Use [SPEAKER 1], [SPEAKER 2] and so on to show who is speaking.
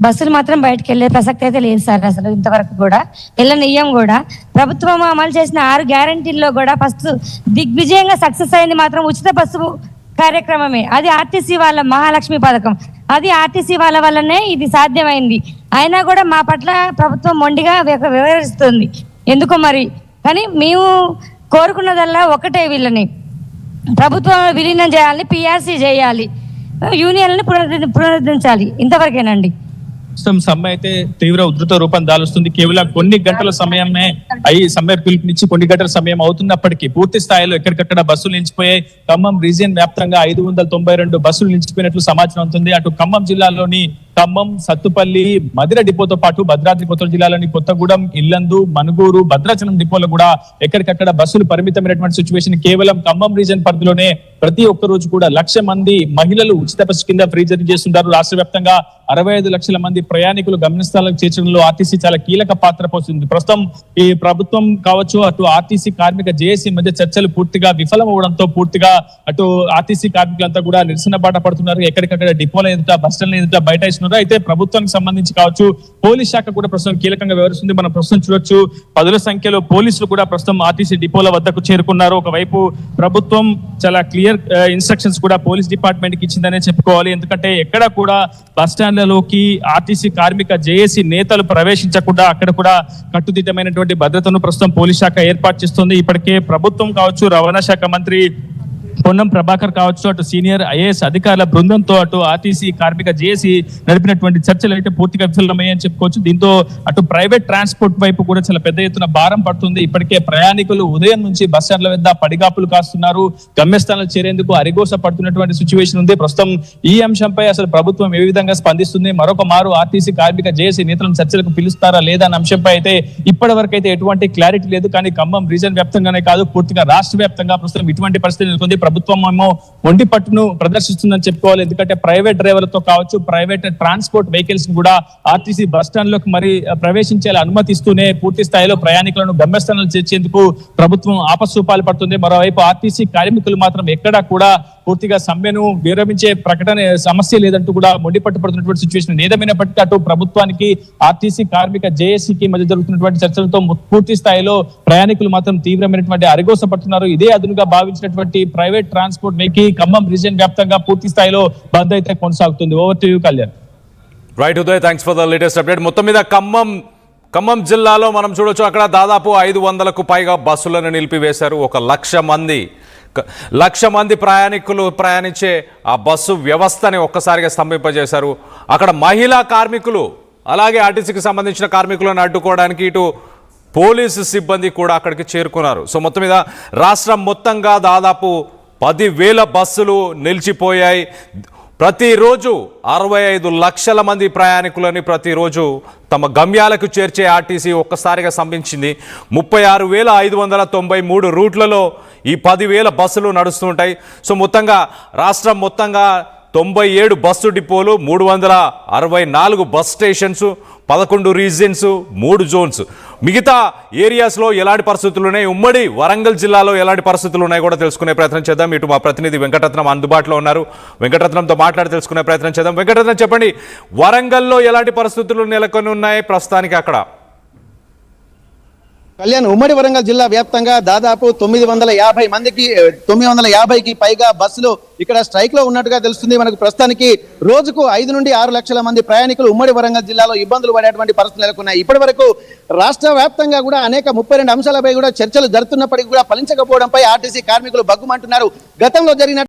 [SPEAKER 1] బస్సులు మాత్రం బయటకు వెళ్ళే ప్రసక్తి అయితే లేదు సార్. అసలు ఇంతవరకు కూడా వెళ్ళనియ్యం కూడా. ప్రభుత్వం అమలు చేసిన 6 గ్యారంటీల్లో కూడా ఫస్ట్ దిగ్విజయంగా సక్సెస్ అయింది మాత్రం ఉచిత బస్సు కార్యక్రమమే. అది ఆర్టీసీ వాళ్ళ మహాలక్ష్మి పథకం. అది ఆర్టీసీ వాళ్ళ వల్లనే ఇది సాధ్యమైంది. అయినా కూడా మా పట్ల ప్రభుత్వం మొండిగా వివరిస్తుంది ఎందుకో మరి. కానీ మేము కోరుకున్నదల్లా ఒకటే, వీళ్ళని ప్రభుత్వం విలీనం చేయాలని, పిఆర్సీ చేయాలి, యూనియన్లను పునరుద్ధరించాలి. ఇంతవరకేనండి.
[SPEAKER 2] సమ్మె అయితే తీవ్ర ఉధృత రూపం దాలుస్తుంది. కేవలం కొన్ని గంటల సమయమే సమ్మె పిలుపునిచ్చి కొన్ని గంటల సమయం అవుతున్నప్పటికీ పూర్తి స్థాయిలో ఎక్కడికక్కడ బస్సులు నిలిచిపోయాయి. ఖమ్మం రీజియన్ వ్యాప్తంగా 592 బస్సులు నిలిచిపోయినట్లు సమాచారం అవుతుంది. అటు ఖమ్మం జిల్లాలోని ఖమ్మం, సత్తుపల్లి, మధిర డిపోతో పాటు భద్రాద్రి కొత్తగూడెం జిల్లాలోని కొత్తగూడెం, ఇల్లందు, మనుగూరు, భద్రాచలం డిపోలో కూడా ఎక్కడికక్కడ బస్సులు పరిమితమైనటువంటి సిచ్యువేషన్. కేవలం ఖమ్మం రీజన్ పరిధిలోనే ప్రతి ఒక్క రోజు కూడా 1,00,000 మంది మహిళలు ఉచిత బస్సు కింద ఫ్రీ జర్నీ చేస్తుంటారు. రాష్ట్ర వ్యాప్తంగా 65 లక్షల మంది ప్రయాణికులు గమ్యస్థానాలకు చేర్చడంలో ఆర్టీసీ చాలా కీలక పాత్ర పోషిస్తుంది. ప్రస్తుతం ఈ ప్రభుత్వం కావచ్చు, అటు ఆర్టీసీ కార్మిక జేఏసీ మధ్య చర్చలు పూర్తిగా విఫలం అవడంతో పూర్తిగా అటు ఆర్టీసీ కార్మికులంతా కూడా నిరసన బాట పడుతున్నారు. ఎక్కడికక్కడ డిపోల ఎదుట, బస్టాండ్ల ఎదుట బైఠాయిస్తున్నారు. అయితే ప్రభుత్వానికి సంబంధించి కావచ్చు, పోలీస్ శాఖ కూడా ప్రస్తుతం కీలకంగా వ్యవహరిస్తుంది. మనం ప్రస్తుతం చూడొచ్చు, పదుల సంఖ్యలో పోలీసులు కూడా ప్రస్తుతం ఆర్టీసీ డిపోల వద్దకు చేరుకున్నారు. ఒకవైపు ప్రభుత్వం చాలా క్లియర్ ఇన్స్ట్రక్షన్స్ కూడా పోలీస్ డిపార్ట్మెంట్ కి ఇచ్చిందనే చెప్పుకోవాలి. ఎందుకంటే ఎక్కడ కూడా బస్టాండ్లలోకి ఆర్టీసీ కార్మిక జేఏసీ నేతలు ప్రవేశించకుండా అక్కడ కూడా కట్టుదిట్టమైనటువంటి భద్రతను ప్రస్తుతం పోలీస్ శాఖ ఏర్పాటు చేస్తుంది. ఇప్పటికే ప్రభుత్వం కావచ్చు, రవాణా శాఖ మంత్రి పొన్నం ప్రభాకర్ కావచ్చు, అటు సీనియర్ ఐఏఎస్ అధికారుల బృందంతో అటు ఆర్టీసీ కార్మిక జేఏసీ నడిపినటువంటి చర్చలు అయితే పూర్తిగా విఫలమయ్యాయని చెప్పుకోవచ్చు. దీంతో అటు ప్రైవేట్ ట్రాన్స్పోర్ట్ వైపు కూడా చాలా పెద్ద ఎత్తున భారం పడుతుంది. ఇప్పటికే ప్రయాణికులు ఉదయం నుంచి బస్టాండ్ల వద్ద పడిగాపులు కాస్తున్నారు. గమ్యస్థానాలు చేరేందుకు అరిగోస పడుతున్నటువంటి సిచ్యువేషన్ ఉంది. ప్రస్తుతం ఈ అంశంపై అసలు ప్రభుత్వం ఏ విధంగా స్పందిస్తుంది, మరొక మారు ఆర్టీసీ కార్మిక జేఏసీ నేతలను చర్చలకు పిలుస్తారా లేదా అనే అంశంపై అయితే ఇప్పటి వరకు అయితే ఎటువంటి క్లారిటీ లేదు. కానీ ఖమ్మం రీజన్ వ్యాప్తంగానే కాదు, పూర్తిగా రాష్ట్ర వ్యాప్తంగా ప్రస్తుతం ఇటువంటి పరిస్థితి నెలకొంది. ప్రభుత్వం ఏమో మొండి పట్టును ప్రదర్శిస్తుందని చెప్పుకోవాలి. ఎందుకంటే ప్రైవేట్ డ్రైవర్లతో కావచ్చు, ప్రైవేట్ ట్రాన్స్పోర్ట్ వెహికల్స్ కూడా ఆర్టీసీ బస్ స్టాండ్ లోకి మరి ప్రవేశించేలా అనుమతిస్తూనే పూర్తి స్థాయిలో ప్రయాణికులను గమ్యస్థానాలు చేర్చేందుకు ప్రభుత్వం ఆపసూపాలు పడుతుంది. మరోవైపు ఆర్టీసీ కార్మికులు మాత్రం ఎక్కడా కూడా పూర్తిగా సమ్మెను విరమించే ప్రకటన సమస్య లేదంటూ కూడా మొండి పట్టుపడుతున్నటువంటి సిచ్యువేషన్. ఏదేమైనప్పటికీ అటు ప్రభుత్వానికి, ఆర్టీసీ కార్మిక జేఏసీకి మధ్య జరుగుతున్నటువంటి చర్చలతో పూర్తి స్థాయిలో ప్రయాణికులు మాత్రం తీవ్రమైనటువంటి అరిగోస పడుతున్నారు. ఇదే అదునుగా భావించినటువంటి private transport vehicle Khammam region వ్యాప్తంగా పూర్తి స్థాయిలో బంద్ అయితే కొనసాగుతుంది. Over to you Kalyan.
[SPEAKER 3] Right Uday, thanks for the latest update. మొత్తం మీద ఖమ్మం జిల్లాలో మనం చూడొచ్చు, అక్కడ దాదాపు 500కు పైగా బస్సులను నిలిపివేశారు. 1,00,000 మంది ప్రయాణికులు ప్రయాణించే ఆ బస్సు వ్యవస్థని ఒక్కసారిగా స్తంభింపజేశారు. అక్కడ మహిళా కార్మికులు, అలాగే ఆర్టీసీకి సంబంధించిన కార్మికులను అడ్డుకోవడానికి ఇటు పోలీసు సిబ్బంది కూడా అక్కడికి చేరుకున్నారు. సో మొత్తం మీద రాష్ట్రం మొత్తంగా దాదాపు 10,000 బస్సులు నిలిచిపోయాయి. ప్రతిరోజు 65 లక్షల మంది ప్రయాణికులని ప్రతిరోజు తమ గమ్యాలకు చేర్చే ఆర్టీసీ ఒక్కసారిగా స్తంభించింది. 36,593 రూట్లలో ఈ 10,000 బస్సులు నడుస్తుంటాయి. సో మొత్తంగా రాష్ట్రం మొత్తంగా 97 బస్సు డిపోలు, 364 బస్ స్టేషన్స్, 11 రీజియన్స్, 3 జోన్స్. మిగతా ఏరియాస్లో ఎలాంటి పరిస్థితులు ఉన్నాయి, ఉమ్మడి వరంగల్ జిల్లాలో ఎలాంటి పరిస్థితులు ఉన్నాయి కూడా తెలుసుకునే ప్రయత్నం చేద్దాం. ఇటు మా ప్రతినిధి వెంకటరత్నం అందుబాటులో ఉన్నారు. వెంకటరత్నంతో మాట్లాడి తెలుసుకునే ప్రయత్నం చేద్దాం. వెంకటరత్నం, చెప్పండి, వరంగల్లో ఎలాంటి పరిస్థితులు నెలకొని ఉన్నాయి ప్రస్తుతానికి అక్కడ?
[SPEAKER 4] కళ్యాణ్, ఉమ్మడి వరంగల్ జిల్లా వ్యాప్తంగా దాదాపు 950కి పైగా బస్సులు ఇక్కడ స్ట్రైక్ లో ఉన్నట్టుగా తెలుస్తుంది. మనకు ప్రస్తుతానికి రోజుకు 5 నుండి 6 లక్షల మంది ప్రయాణికులు ఉమ్మడి వరంగల్ జిల్లాలో ఇబ్బందులు పడేటువంటి పరిస్థితులు నెలకొన్నాయి. ఇప్పటి వరకు రాష్ట్ర వ్యాప్తంగా కూడా అనేక 32 అంశాలపై కూడా చర్చలు జరుగుతున్నప్పటికీ కూడా ఫలించకపోవడంపై ఆర్టీసీ కార్మికులు బగ్గుమంటున్నారు. గతంలో జరిగిన